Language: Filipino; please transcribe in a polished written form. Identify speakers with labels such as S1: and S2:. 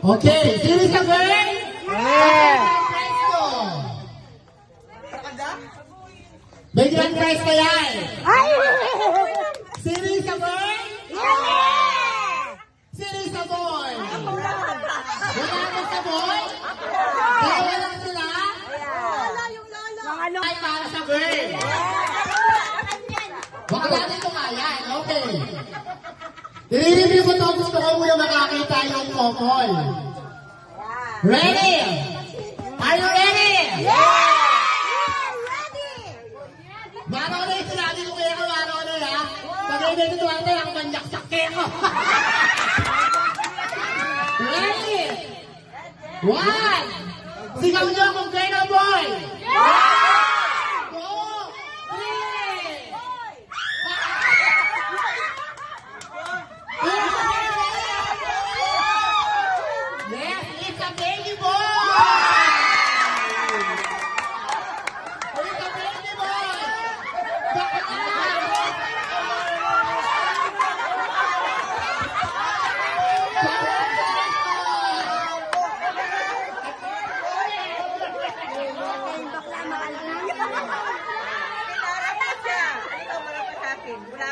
S1: Okay, sino sa girl?
S2: Yeah!
S1: Prize ko. May grand prize pa yan.
S2: Ay!
S1: Sino sa girl?
S2: Yeah!
S1: Sino sa boy?
S2: Wala.
S1: Wala ba sa boy? Dalawa lang sila?
S2: Lolo, yung lolo. Mga lolo.
S1: Ay, para sa girl. Baka natin ito kaya. Okay. I-review ko ito. Gusto ko muna makakita yung couple. Ready? Are you ready?
S2: Ready!
S1: Mano na yung sinabi ko kaya ko, mano na ha? Pag-ibig ito natin ang banyak-sakya ko. Ready? One! Sigaw niyo kung girl o boy! Yes, it's a baby boy! It's a baby boy! Bakit
S2: Bakla, mahal na.